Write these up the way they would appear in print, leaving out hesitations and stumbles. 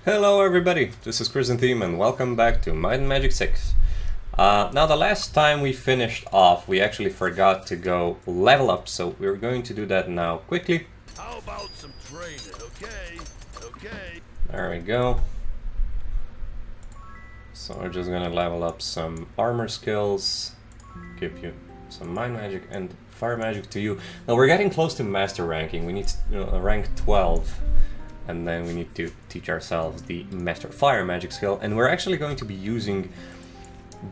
Hello everybody, this is Chrysantheme and welcome back to Might and Magic 6. Now the last time we finished off, we actually forgot to go level up, so we're going to do that now quickly. How about some training, okay? Okay. There we go. So we're just gonna level up some armor skills, give you some mind magic and fire magic to you. Now we're getting close to master ranking, we need rank 12. And then we need to teach ourselves the Master Fire Magic skill, and we're actually going to be using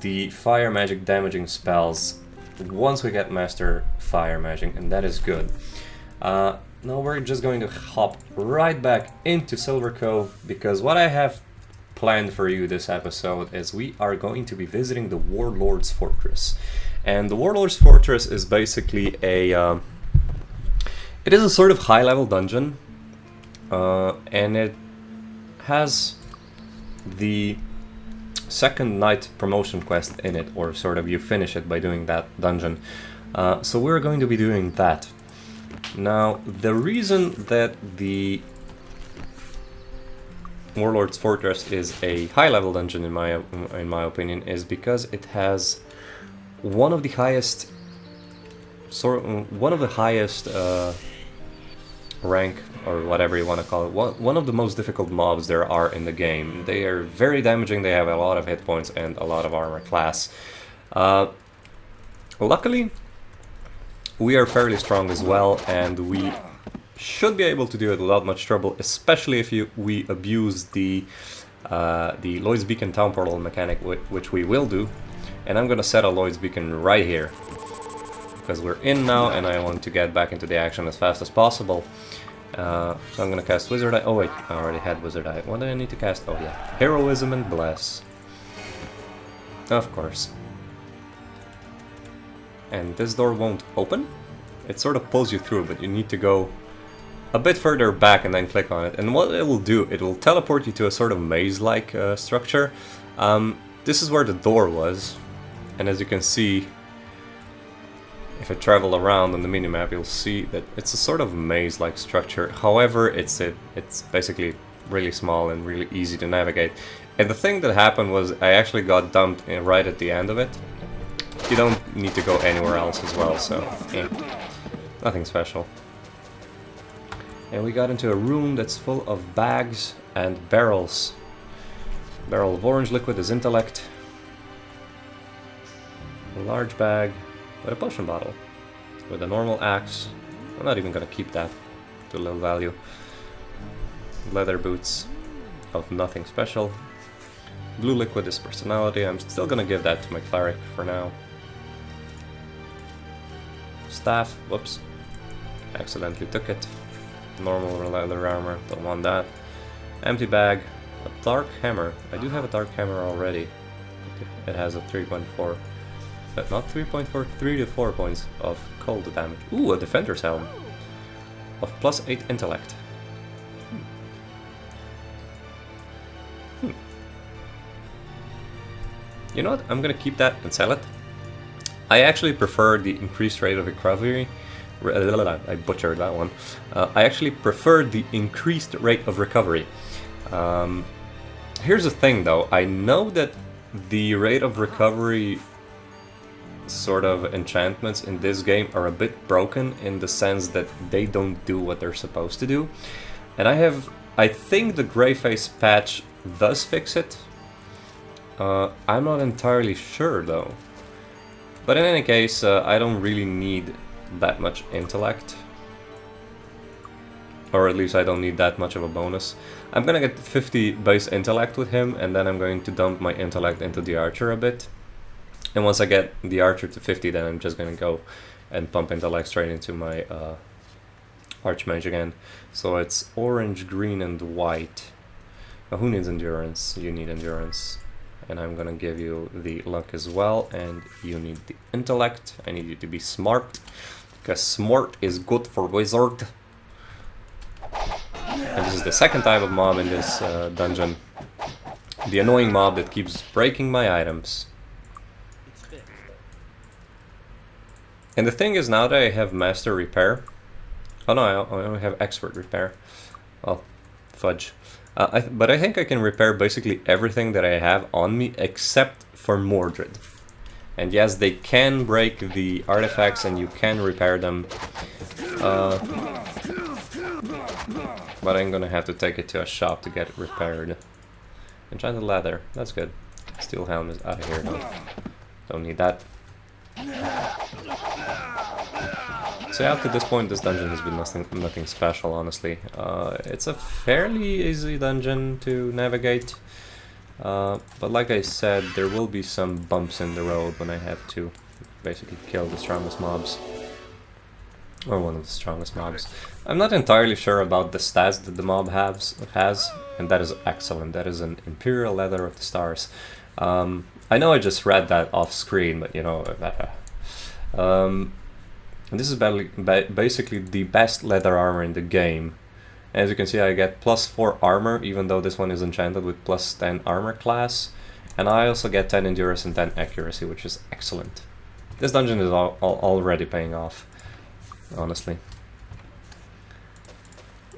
the Fire Magic damaging spells once we get Master Fire Magic, and that is good. Now we're just going to hop right back into Silver Cove, because what I have planned for you this episode is we are going to be visiting the Warlord's Fortress. And the Warlord's Fortress is basically a... it is a sort of high-level dungeon. And it has the second night promotion quest in it, or sort of you finish it by doing that dungeon. So we're going to be doing that. Now, the reason that the Warlord's Fortress is a high-level dungeon, in my opinion, is because it has one of the highest rank, or whatever you want to call it, one of the most difficult mobs there are in the game. They are very damaging, they have a lot of hit points and a lot of armor class. Luckily, we are fairly strong as well, and we should be able to do it without much trouble, especially if we abuse the Lloyd's Beacon Town Portal mechanic, which we will do. And I'm gonna set a Lloyd's Beacon right here, because we're in now and I want to get back into the action as fast as possible. So I'm gonna cast Wizard Eye. Oh wait, I already had Wizard Eye. What do I need to cast? Oh yeah, Heroism and Bless. Of course. And this door won't open? It sort of pulls you through, but you need to go a bit further back and then click on it. And what it will do, it will teleport you to a sort of maze-like structure. This is where the door was, and as you can see, if I travel around on the minimap, you'll see that it's a sort of maze-like structure. However, it's basically really small and really easy to navigate. And the thing that happened was I actually got dumped right at the end of it. You don't need to go anywhere else as well, so yeah, nothing special. And we got into a room that's full of bags and barrels. Barrel of orange liquid is intellect. A large bag with a potion bottle, with a normal axe. I'm not even gonna keep that, to low value. Leather boots of nothing special. Blue liquid is personality. I'm still gonna give that to my cleric for now. Staff, whoops, accidentally took it. Normal leather armor, don't want that. Empty bag, a dark hammer. I do have a dark hammer already. It has a 3.4. But not 3.4, 3 to 4 points of cold damage. Ooh, a defender's helm. Of +8 intellect. You know what? I'm gonna keep that and sell it. I actually prefer the increased rate of recovery. I butchered that one. I actually prefer the increased rate of recovery. Here's the thing though. I know that the rate of recovery sort of enchantments in this game are a bit broken, in the sense that they don't do what they're supposed to do. And I think the Greyface patch does fix it. I'm not entirely sure though. But in any case, I don't really need that much intellect. Or at least I don't need that much of a bonus. I'm gonna get 50 base intellect with him, and then I'm going to dump my intellect into the archer a bit. And once I get the archer to 50, then I'm just gonna go and pump intellect straight into my archmage again. So it's orange, green, and white. Now, who needs endurance? You need endurance. And I'm gonna give you the luck as well, and you need the intellect. I need you to be smart, because smart is good for wizard. And this is the second type of mob in this dungeon. The annoying mob that keeps breaking my items. And the thing is, now that I have Master Repair... Oh no, I only have Expert Repair. Well, fudge. But I think I can repair basically everything that I have on me except for Mordred. And yes, they can break the artifacts and you can repair them. But I'm gonna have to take it to a shop to get it repaired. Enchanted leather, that's good. Steel helm is out of here though. Don't need that. So up to this point, this dungeon has been nothing special, honestly. It's a fairly easy dungeon to navigate. But like I said, there will be some bumps in the road when I have to basically kill the strongest mobs. Or one of the strongest mobs. I'm not entirely sure about the stats that the mob has, and that is excellent. That is an Imperial Leather of the Stars. I know I just read that off screen, but you know... this is basically the best leather armor in the game. As you can see, I get +4 armor, even though this one is enchanted with +10 armor class. And I also get 10 endurance and 10 accuracy, which is excellent. This dungeon is already paying off, honestly.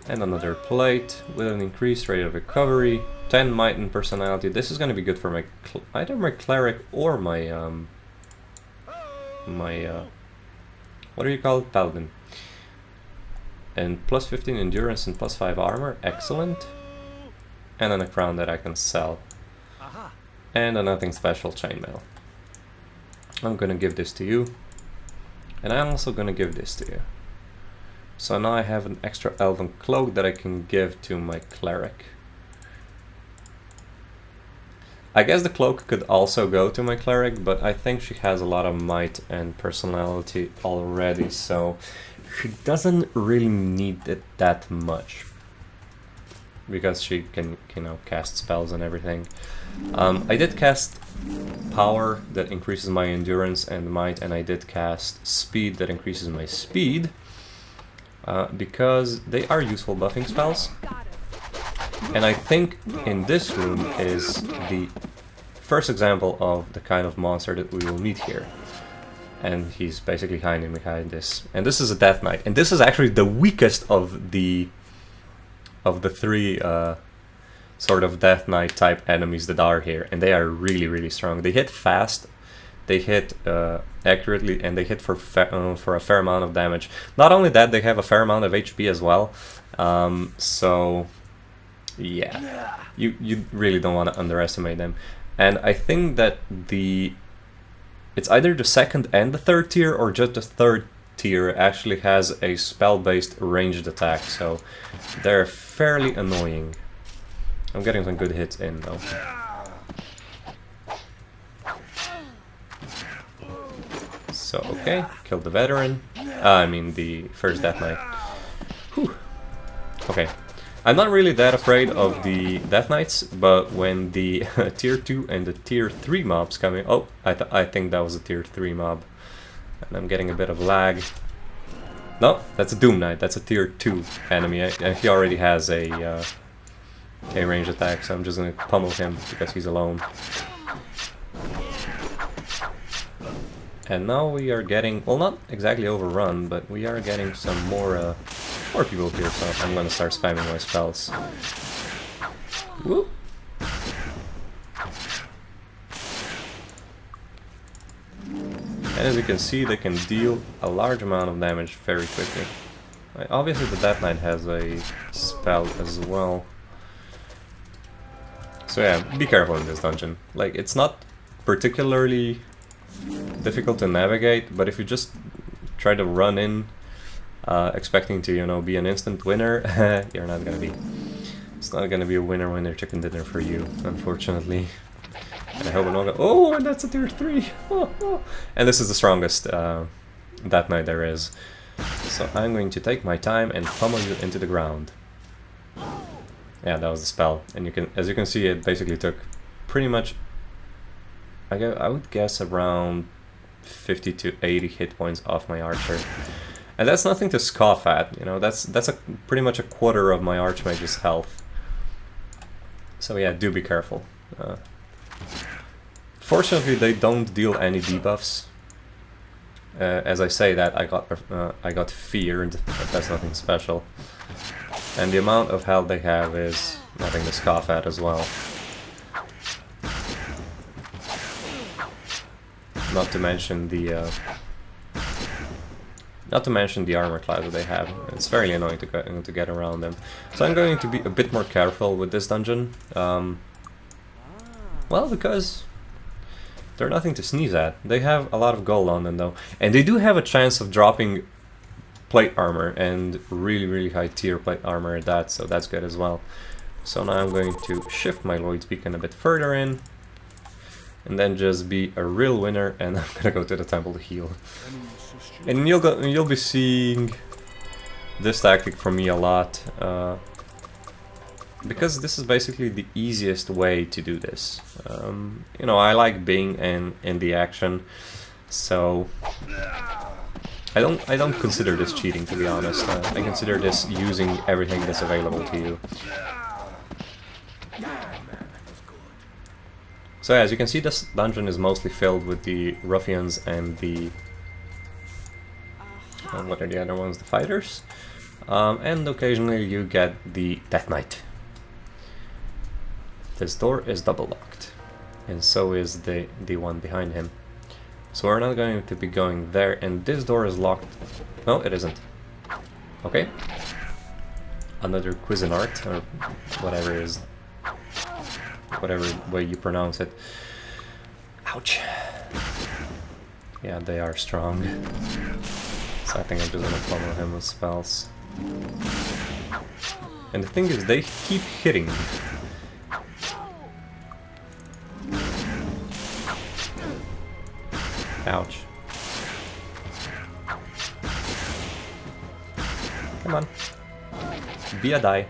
And another plate with an increased rate of recovery, 10 might and personality. This is going to be good for my either my cleric or my what do you call it? Paladin. And +15 endurance and +5 armor, excellent. And then a crown that I can sell. And a nothing special chainmail. I'm gonna give this to you. And I'm also gonna give this to you. So now I have an extra elven cloak that I can give to my cleric. I guess the cloak could also go to my cleric, but I think she has a lot of might and personality already, so she doesn't really need it that much. Because she can, you know, cast spells and everything. I did cast power that increases my endurance and might, and I did cast speed that increases my speed. Because they are useful buffing spells. And I think in this room is the first example of the kind of monster that we will meet here. And he's basically hiding behind this. And this is a Death Knight. And this is actually the weakest of the three sort of Death Knight type enemies that are here. And they are really, really strong. They hit fast, they hit accurately, and they hit for a fair amount of damage. Not only that, they have a fair amount of HP as well. So yeah, you really don't want to underestimate them. And I think that it's either the second and the third tier, or just the third tier actually has a spell-based ranged attack, so they're fairly annoying. I'm getting some good hits in though. So okay, killed the veteran. I mean the first Death Knight. Whew. Okay. I'm not really that afraid of the Death Knights, but when the tier 2 and the tier 3 mobs come in... Oh, I think that was a tier 3 mob. And I'm getting a bit of lag. No, that's a Doom Knight, that's a tier 2 enemy, and he already has a ranged attack, so I'm just gonna pummel him because he's alone. And now we are getting, well, not exactly overrun, but we are getting some more people here, so I'm gonna start spamming my spells. Whoop. And as you can see, they can deal a large amount of damage very quickly. Obviously the Death Knight has a spell as well. So yeah, be careful in this dungeon. Like, it's not particularly difficult to navigate, but if you just try to run in expecting to, you know, be an instant winner, you're not gonna be. It's not gonna be a winner chicken dinner for you, unfortunately. And I hope I'm not gonna... Oh, and that's a tier 3! Oh, oh. And this is the strongest Death Knight there is. So I'm going to take my time and pummel you into the ground. Yeah, that was the spell. And you can, as you can see, it basically took pretty much, I would guess, around 50 to 80 hit points off my archer. And that's nothing to scoff at, you know, that's pretty much a quarter of my Archmage's health. So yeah, do be careful. Fortunately, they don't deal any debuffs. As I say that, I got feared, but that's nothing special. And the amount of health they have is nothing to scoff at as well. Not to mention the armor class that they have. It's fairly annoying to get around them. So I'm going to be a bit more careful with this dungeon. Well, because they're nothing to sneeze at. They have a lot of gold on them though. And they do have a chance of dropping plate armor, and really, really high tier plate armor at that, so that's good as well. So now I'm going to shift my Lloyd's Beacon a bit further in, and then just be a real winner, and I'm gonna go to the temple to heal. And you'll be seeing this tactic from me a lot, because this is basically the easiest way to do this. You know, I like being in the action, so I don't consider this cheating, to be honest. I consider this using everything that's available to you. So as you can see, this dungeon is mostly filled with the ruffians and the... what are the other ones? The fighters. And occasionally you get the Death Knight. This door is double locked, and so is the one behind him. So we're not going to be going there, and this door is locked. No, it isn't. Okay. Another Cuisinart, or whatever it is. Whatever way you pronounce it. Ouch. Yeah, they are strong. So I think I'm just gonna pummel him with spells. And the thing is, they keep hitting me. Ouch. Come on. Be a die.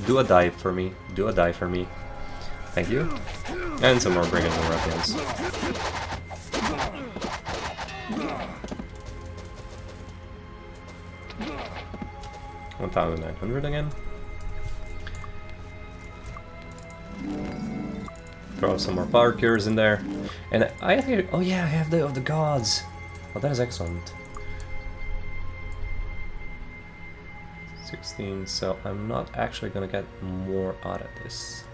Do a dive for me. Do a dive for me. Thank you. And some more brigands and ruffians. $1,900 again. Throw some more power cures in there. And I think, oh yeah, I have the of the gods. Oh, that is excellent. 16, so I'm not actually gonna get more out of this.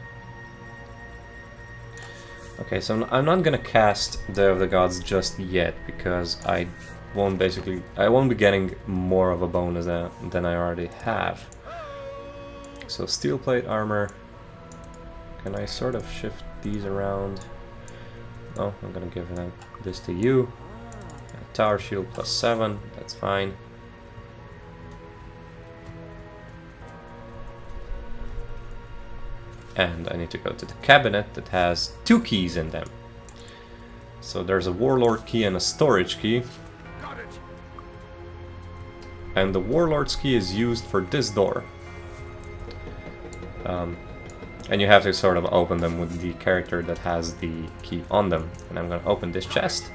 Okay, so I'm not gonna cast the of the gods just yet, because I won't be getting more of a bonus than I already have. So steel plate armor. Can I sort of shift these around? Oh, I'm gonna give this to you. Tower shield +7, that's fine. And I need to go to the cabinet that has 2 keys in them. So there's a warlord key and a storage key. And the warlord's key is used for this door. And you have to sort of open them with the character that has the key on them. And I'm gonna open this chest,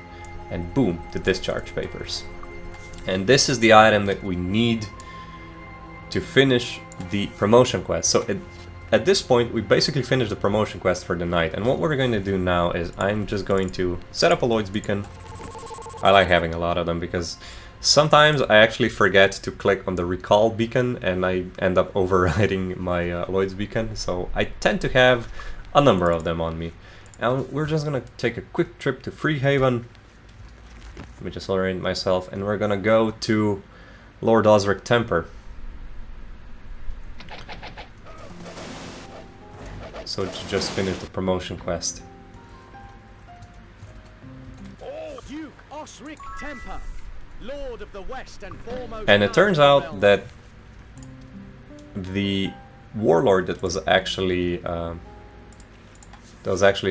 and boom, the discharge papers. And this is the item that we need to finish the promotion quest. So at this point, we basically finished the promotion quest for the night. And what we're going to do now is I'm just going to set up a Lloyd's Beacon. I like having a lot of them because sometimes I actually forget to click on the recall beacon and I end up overriding my Lloyd's Beacon. So I tend to have a number of them on me. And we're just going to take a quick trip to Freehaven. Let me just orient myself, and we're going to go to Lord Osric Temper. So to just finish the promotion quest. Duke Osric Temper, Lord of the West and foremost. And it turns out that the warlord that was actually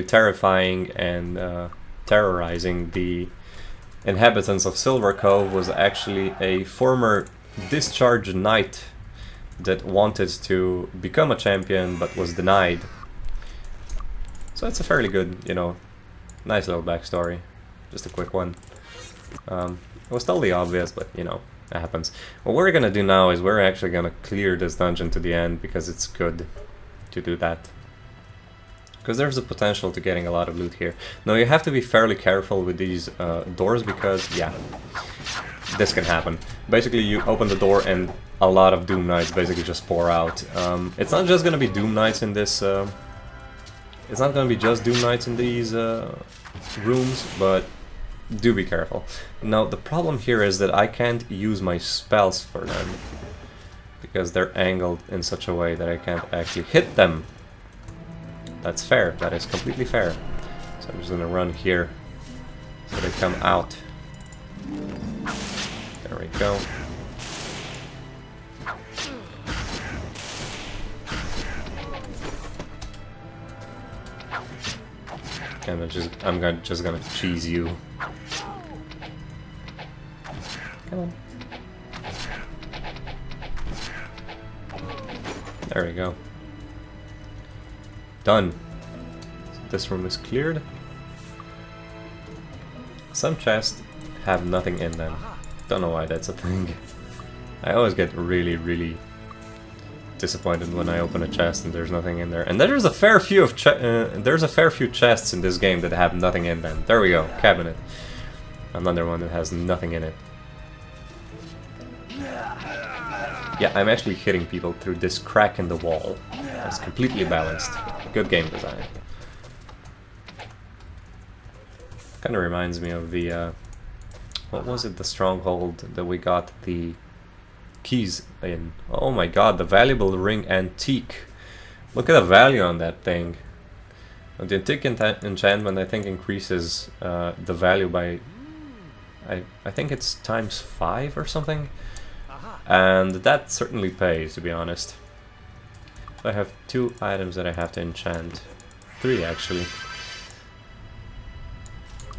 terrifying and terrorizing the inhabitants of Silver Cove was actually a former discharged knight that wanted to become a champion but was denied. So it's a fairly good, you know, nice little backstory. Just a quick one. It was totally obvious, but you know, it happens. What we're gonna do now is we're actually gonna clear this dungeon to the end because it's good to do that. Because there's a potential to getting a lot of loot here. Now you have to be fairly careful with these doors because, yeah, this can happen. Basically, you open the door and a lot of Doom Knights basically just pour out. It's not just gonna be Doom Knights in this... it's not gonna be just Doom Knights in these rooms, but do be careful. Now, the problem here is that I can't use my spells for them, because they're angled in such a way that I can't actually hit them. That's fair, that is completely fair. So I'm just gonna run here, so they come out. There we go. And just gonna cheese you. Come on. There we go. Done. So this room is cleared. Some chests have nothing in them. Don't know why that's a thing. I always get really, really disappointed when I open a chest and there's nothing in there. And there's a fair few of chests in this game that have nothing in them. There we go, cabinet. Another one that has nothing in it. Yeah, I'm actually hitting people through this crack in the wall. It's completely balanced. Good game design. Kind of reminds me of the what was it? The stronghold that we got the keys in. Oh my god, the valuable ring antique. Look at the value on that thing. The antique enchantment, I think, increases the value by I think it's ×5 or something. And that certainly pays, to be honest. So I have 2 items that I have to enchant. 3 actually.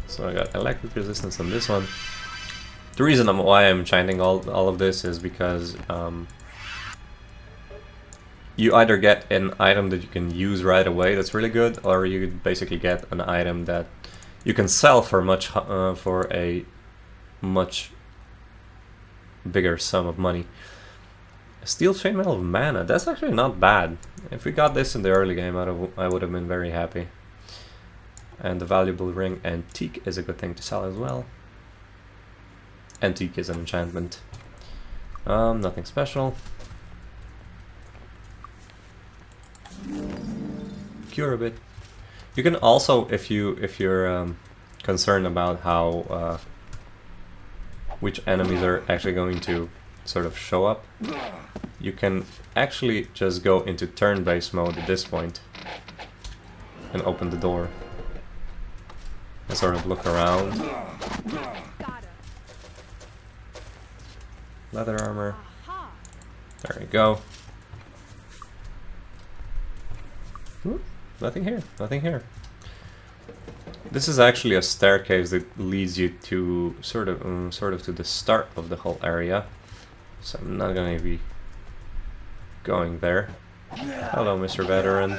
So I got electric resistance on this one. The reason why I'm enchanting all of this is because you either get an item that you can use right away that's really good, or you basically get an item that you can sell for a much bigger sum of money. Steel chainmail of mana, that's actually not bad. If we got this in the early game, I would have been very happy. And the valuable ring antique is a good thing to sell as well. Antique is an enchantment. Nothing special. Cure a bit. You can also, if you're concerned about how which enemies are actually going to sort of show up, you can actually just go into turn-based mode at this point and open the door and sort of look around. Leather armor. There we go. Nothing here, nothing here. This is actually a staircase that leads you to sort of to the start of the whole area. So I'm not gonna be going there. Hello, Mr. Veteran.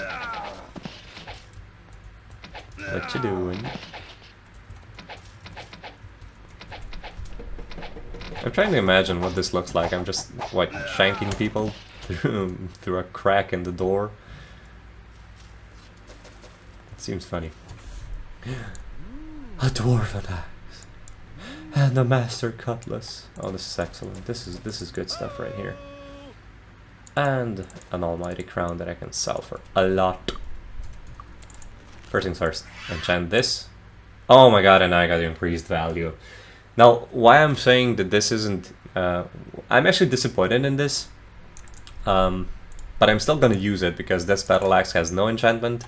What you doing? I'm trying to imagine what this looks like. I'm just, what, shanking people through a crack in the door? It seems funny. A dwarven axe and a master cutlass. Oh, this is excellent. This is good stuff right here. And an almighty crown that I can sell for a lot. First things first, enchant this. Oh my god, and I got increased value. Now, why I'm saying that this isn't... I'm actually disappointed in this. But I'm still gonna use it because this battle axe has no enchantment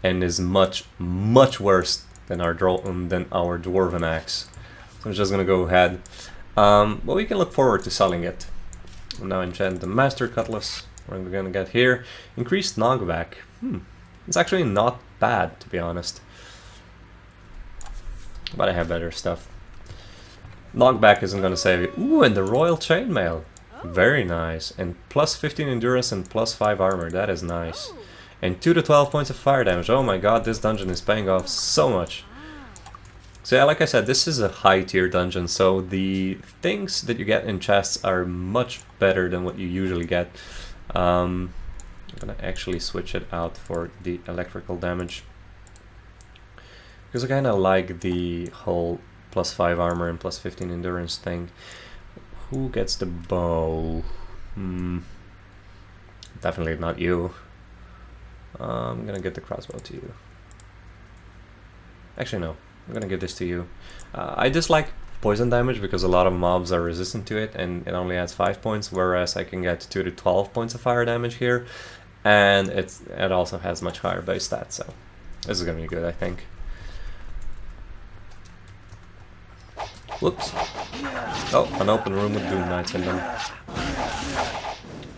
and is much, much worse than our dwarven axe. So I'm just gonna go ahead. But we can look forward to selling it. We'll now enchant the master cutlass. What are we gonna get here? Increased knockback. It's actually not bad, to be honest. But I have better stuff. Knockback isn't gonna save you. Ooh, and the royal chainmail. Very nice. And plus 15 endurance and plus 5 armor. That is nice. And 2 to 12 points of fire damage. Oh my god, this dungeon is paying off so much. So yeah, like I said, this is a high tier dungeon, so the things that you get in chests are much better than what you usually get. I'm gonna actually switch it out for the electrical damage, because I kinda like the whole plus 5 armor and plus 15 endurance thing. Who gets the bow? Definitely not you. I'm gonna get the crossbow to you. Actually, no. I'm gonna give this to you. I dislike poison damage because a lot of mobs are resistant to it, and it only adds 5 points, whereas I can get 2 to 12 points of fire damage here, and it also has much higher base stats, so this is gonna be good, I think. Whoops. Oh, an open room with Doom Knights in them.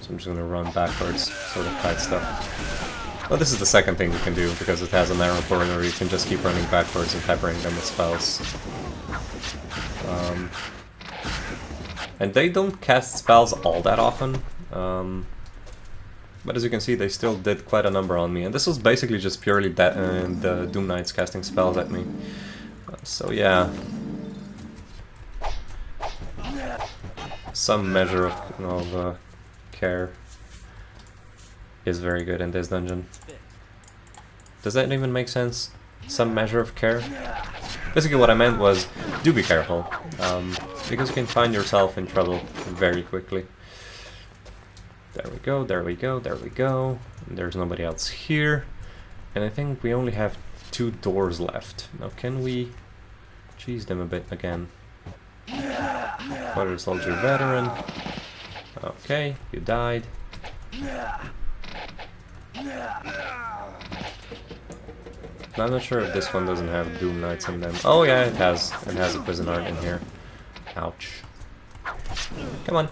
So I'm just gonna run backwards, sort of tight stuff. Well, this is the second thing you can do, because it has an arrow burner, you can just keep running backwards and peppering them with spells. And they don't cast spells all that often, but as you can see, they still did quite a number on me, and this was basically just purely the Doom Knights casting spells at me. So yeah, some measure of care is very good in this dungeon. Does that even make sense? Some measure of care? Basically what I meant was, do be careful, because you can find yourself in trouble very quickly. There we go, there we go, there we go. There's nobody else here. And I think we only have 2 doors left. Now can we cheese them a bit again? Water Soldier Veteran. Okay, you died. I'm not sure if this one doesn't have Doom Knights in them. Oh yeah, it has. It has a prison art in here. Ouch. Come on.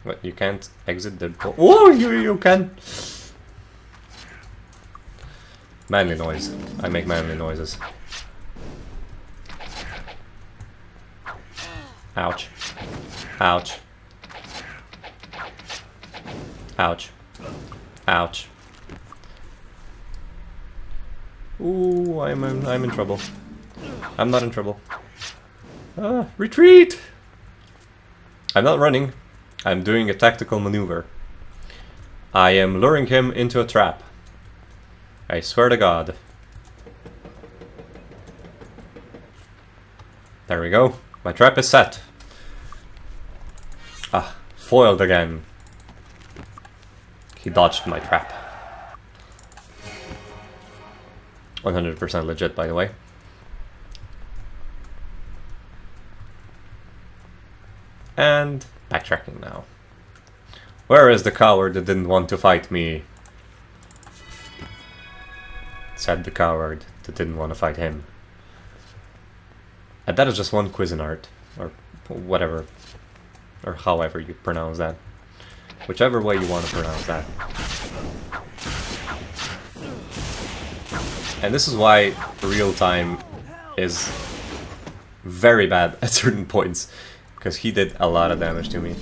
What, you can't exit the door? Oh, you can! Manly noise. I make manly noises. Ouch. Ouch. Ouch. Ouch. Ooh, I'm in trouble. I'm not in trouble. Retreat! I'm not running. I'm doing a tactical maneuver. I am luring him into a trap. I swear to God. There we go. My trap is set. Ah, foiled again. He dodged my trap. 100% legit, by the way. And backtracking now. Where is the coward that didn't want to fight me? Said the coward that didn't want to fight him. And that is just one Cuisinart, or whatever, or however you pronounce that. Whichever way you want to pronounce that. And this is why real time is very bad at certain points, because he did a lot of damage to me.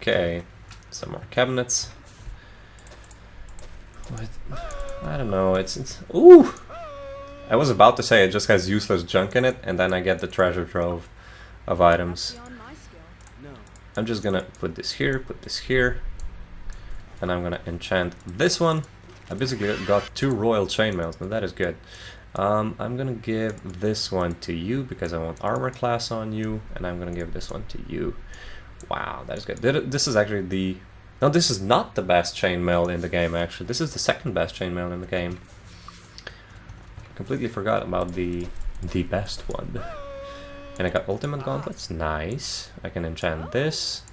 Okay, some more cabinets. What? I don't know, it's... Ooh! I was about to say it just has useless junk in it, and then I get the treasure trove of items. I'm just gonna put this here, and I'm gonna enchant this one. I basically got 2 royal chainmails, now that is good. I'm gonna give this one to you because I want armor class on you, and I'm gonna give this one to you. Wow, that is good. This is actually the... No, this is not the best chainmail in the game, actually. This is the second best chainmail in the game. Completely forgot about the best one. And I got ultimate gauntlets, nice. I can enchant this.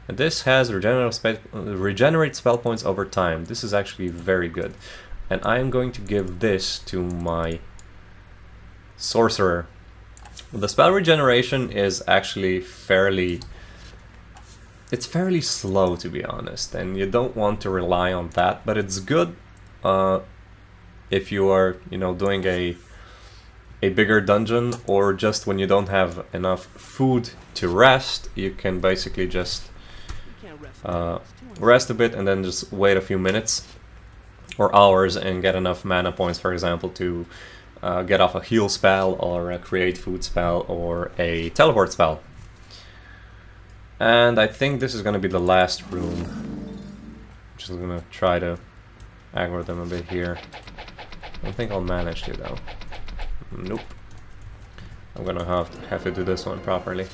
And this has regenerate spell points over time. This is actually very good. And I am going to give this to my sorcerer. The spell regeneration is actually fairly... It's fairly slow, to be honest, and you don't want to rely on that, but it's good if you are, you know, doing a bigger dungeon, or just when you don't have enough food to rest, you can basically just rest a bit and then just wait a few minutes or hours and get enough mana points, for example, to get off a heal spell or a create food spell or a teleport spell. And I think this is going to be the last room. Just gonna try to aggro them a bit here. I don't think I'll manage to though. Nope. I'm gonna have to do this one properly.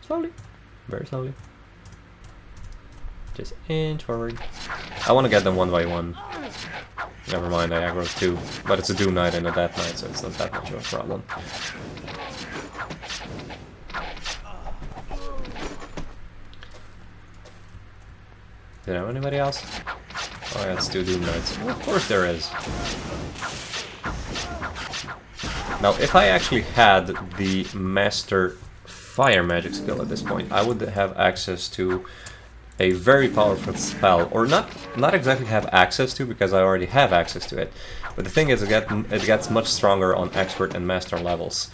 Slowly. Very slowly. Just inch forward. I want to get them one by one. Never mind, I aggro 2. But it's a Doom Knight and a Death Knight, so it's not that much of a problem. Did I have anybody else? Oh yeah, it's 2 Doom Knights. Well, of course there is. Now, if I actually had the Master Fire Magic skill at this point, I would have access to a very powerful spell, or not exactly have access to, because I already have access to it. But the thing is, it gets much stronger on Expert and Master levels.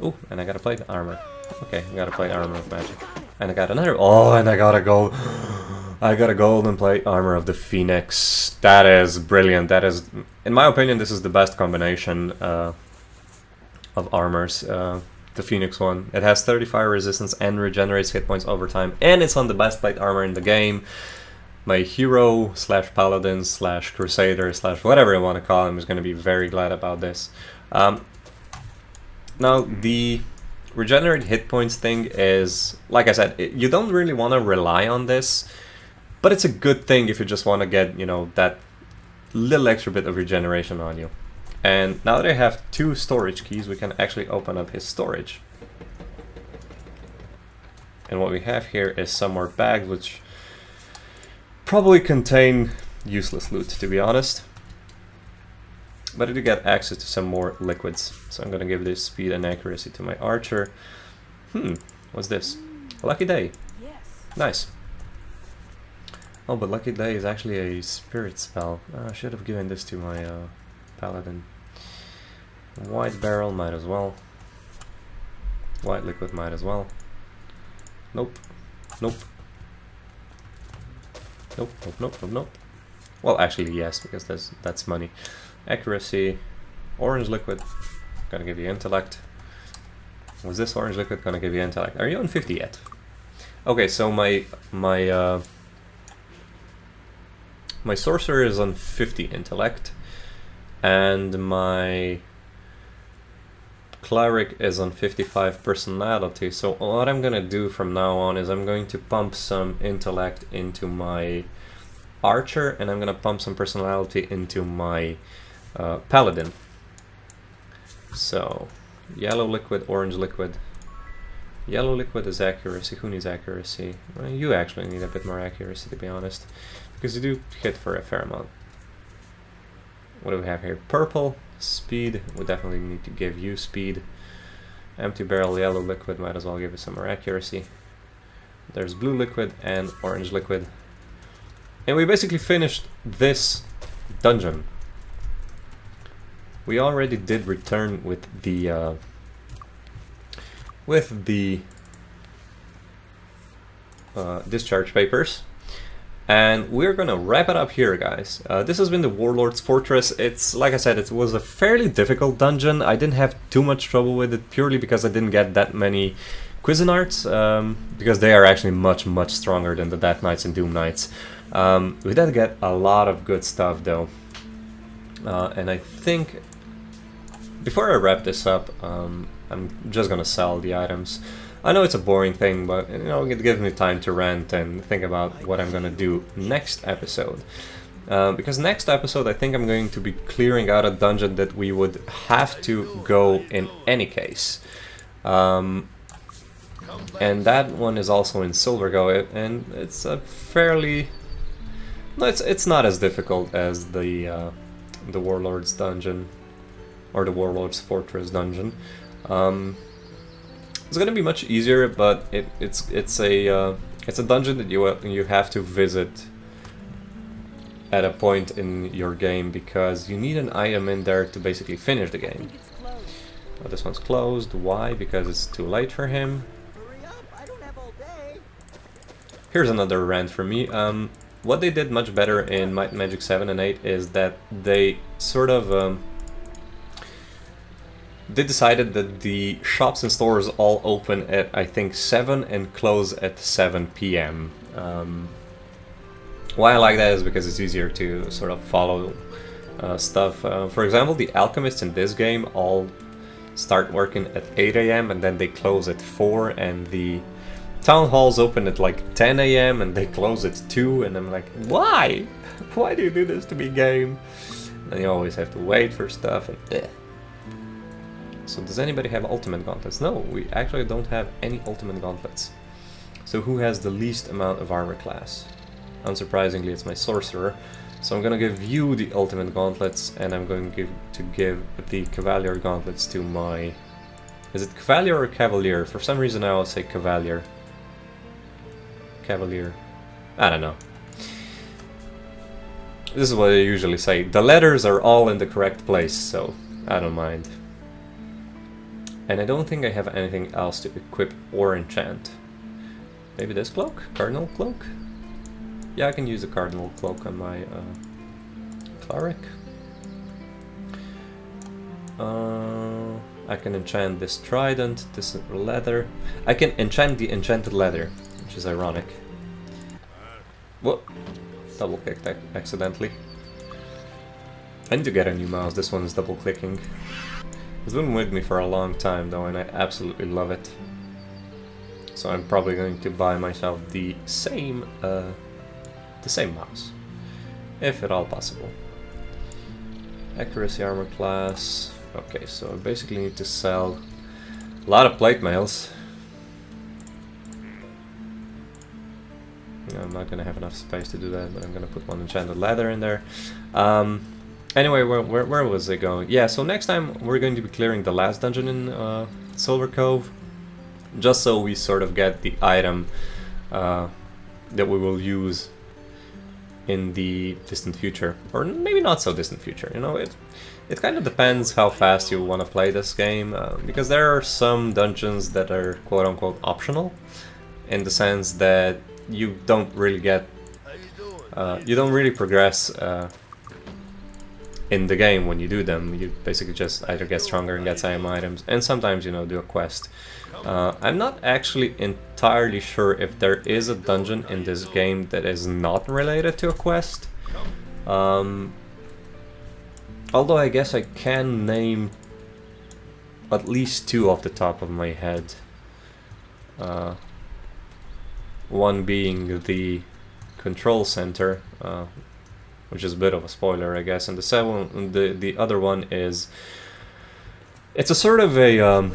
Oh, and I got a plate armor. Okay, I got a plate armor of magic. And I got another. Oh, and I got a gold. I got a golden plate armor of the Phoenix. That is brilliant. That is, in my opinion, this is the best combination of armors. The Phoenix one. It has 30 fire resistance and regenerates hit points over time, and it's on the best plate armor in the game. My hero slash paladin slash crusader slash whatever you want to call him is going to be very glad about this. Now the regenerate hit points thing is, like I said, you don't really want to rely on this, but it's a good thing if you just want to get, you know, that little extra bit of regeneration on you. And now that I have 2 storage keys, we can actually open up his storage. And what we have here is some more bags, which probably contain useless loot, to be honest. But I do get access to some more liquids. So I'm gonna give this speed and accuracy to my archer. What's this? A Lucky Day. Nice. Oh, but Lucky Day is actually a spirit spell. I should have given this to my paladin. White barrel might as well. White liquid might as well. Nope. Nope. Nope, nope, nope, nope, nope. Well, actually, yes, because that's money. Accuracy. Orange liquid. Gonna give you intellect. Was this orange liquid gonna give you intellect? Are you on 50 yet? Okay, so my sorcerer is on 50 intellect. And my cleric is on 55 personality. So what I'm gonna do from now on is I'm going to pump some intellect into my archer, and I'm gonna pump some personality into my paladin. So yellow liquid, orange liquid. Yellow liquid is accuracy. Who needs accuracy? Well, you actually need a bit more accuracy, to be honest, because you do hit for a fair amount. What do we have here? Purple, speed. We definitely need to give you speed. Empty barrel, yellow liquid. Might as well give it some more accuracy. There's blue liquid and orange liquid. And we basically finished this dungeon. We already did return with the discharge papers. And we're gonna wrap it up here, guys. This has been the Warlord's Fortress. It's, like I said, it was a fairly difficult dungeon. I didn't have too much trouble with it, purely because I didn't get that many Cuisinarts, because they are actually much, much stronger than the Death Knights and Doom Knights. We did get a lot of good stuff, though. And I think, before I wrap this up, I'm just gonna sell the items. I know it's a boring thing, but you know, it gives me time to rant and think about what I'm gonna do next episode. Because next episode I think I'm going to be clearing out a dungeon that we would have to go in any case. And that one is also in Silvergo, and it's a fairly... No, it's not as difficult as the Warlord's dungeon, or the Warlord's Fortress dungeon. It's gonna be much easier, but it's a dungeon that you have to visit at a point in your game, because you need an item in there to basically finish the game. Oh, this one's closed. Why? Because it's too late for him. Here's another rant for me. What they did much better in Might and Magic 7 and 8 is that they sort of they decided that the shops and stores all open at, I think, 7 and close at 7 p.m. Why I like that is because it's easier to sort of follow stuff. For example, the alchemists in this game all start working at 8 AM and then they close at 4, and the town halls open at like 10 AM and they close at 2, and I'm like, why? Why do you do this to me, game? And you always have to wait for stuff and So does anybody have ultimate gauntlets? No, we actually don't have any ultimate gauntlets. So who has the least amount of armor class? Unsurprisingly, it's my sorcerer. So I'm gonna give you the ultimate gauntlets, and I'm going to give the cavalier gauntlets to my... Is it cavalier or cavalier? For some reason I always say cavalier. Cavalier. I don't know. This is what I usually say. The letters are all in the correct place, so I don't mind. And I don't think I have anything else to equip or enchant. Maybe this cloak? Cardinal cloak? Yeah, I can use a cardinal cloak on my cleric. I can enchant this trident, this leather. I can enchant the enchanted leather, which is ironic. Whoa! Double clicked accidentally. I need to get a new mouse, this one is double clicking. It's been with me for a long time though, and I absolutely love it. So I'm probably going to buy myself the same mouse, if at all possible. Accuracy armor class. Okay, so I basically need to sell a lot of plate mails. I'm not gonna have enough space to do that, but I'm gonna put one enchanted leather in there. Anyway, where was I going? Yeah, so next time we're going to be clearing the last dungeon in Silver Cove, just so we sort of get the item that we will use in the distant future, or maybe not so distant future. You know, it kind of depends how fast you want to play this game, because there are some dungeons that are quote-unquote optional, in the sense that you don't really get, you don't really progress in the game when you do them. You basically just either get stronger and get some items, and sometimes, you know, do a quest. I'm not actually entirely sure if there is a dungeon in this game that is not related to a quest. Although I guess I can name at least 2 off the top of my head. One being the control center, which is a bit of a spoiler, I guess, and the other one is, it's a sort of a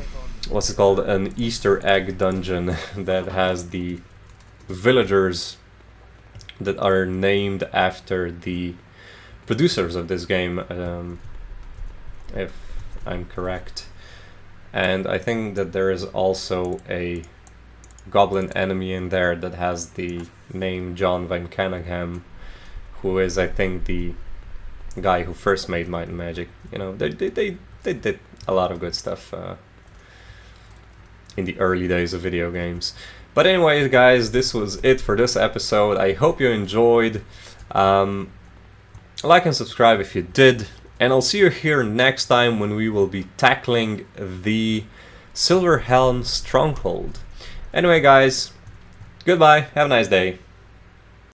what's it called, an Easter egg dungeon that has the villagers that are named after the producers of this game, if I'm correct. And I think that there is also a goblin enemy in there that has the name John Van Cunningham, who is, I think, the guy who first made Might and Magic. You know, they did a lot of good stuff in the early days of video games. But anyways, guys, this was it for this episode. I hope you enjoyed. Like and subscribe if you did, and I'll see you here next time when we will be tackling the Silver Helm Stronghold. Anyway, guys, goodbye, have a nice day.